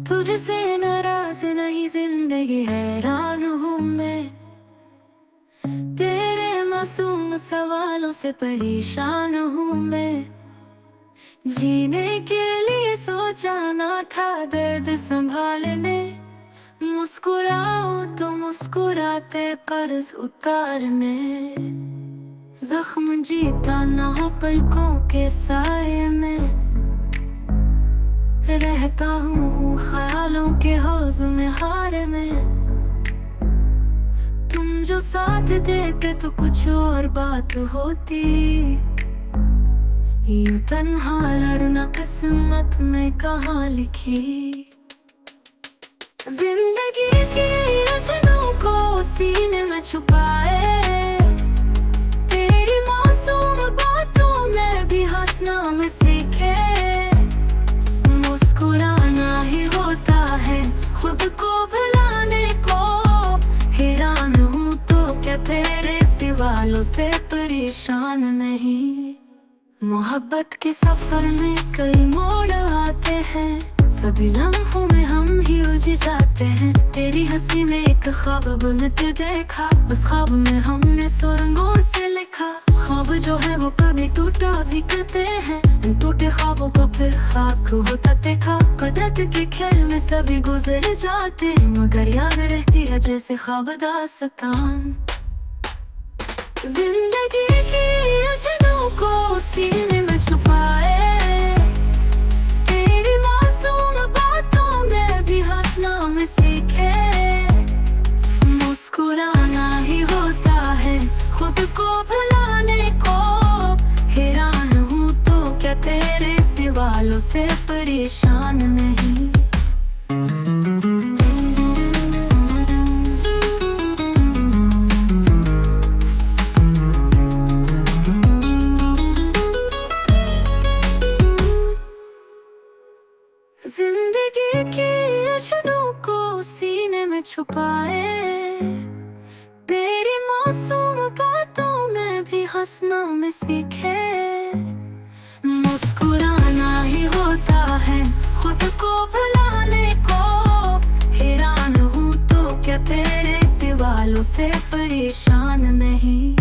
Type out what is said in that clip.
तुझसे नाराज नहीं जिंदगी हैरान हूँ मैं, तेरे मासूम सवालों से परेशान हूँ मैं। जीने के लिए सोचा ना था दर्द संभालने, मुस्कुराओ तो मुस्कुराते कर्ज उतारने। जख्म जीता ना हो पलकों के साए में, रहता हूँ ख्यालों के हौज में हार में। तुम जो साथ देते तो कुछ और बात होती, यूं तन्हा लड़ना किस्मत में कहाँ लिखी। जिंदगी की अजनों को सीने में छुपाए, तेरी मासूम बातों में भी हंसना में सीखे। मुस्कुराना ही होता है खुद को भुलाने को, हैरान हूँ तो क्या तेरे सिवालों से परेशान नहीं। मोहब्बत के सफर में कई मोड़ आते हैं, सभी लम्हों में हम ही उलझ जाते हैं। तेरी हंसी में एक ख्वाब बुनते देखा, उस ख्वाब में हमने सुरंगों से लिखा। ख्वाब जो है वो कभी टूटा भी करते हैं, इन टूटे ख्वाबों को फिर खाक होता देखा। कुदरत के खेल में सभी गुजर जाते हैं, मगर याद रहती है जैसे ख्वाब दास्तान। जिंदगी की अजनों को सीने में छुपाए, तेरी मासूम बातों में भी हंसना में सीखे। मुस्कुराना ही होता है खुद को भुलाने को, हैरान हूँ तो क्या तेरे सिवालों से परेशान नहीं। जिंदगी के अजनों को सीने में छुपाए, तेरी मासूम बातों में भी हंसना में सीखे। मुस्कुराना ही होता है खुद को भुलाने को, हैरान हूँ तो क्या तेरे सिवालों से परेशान नहीं।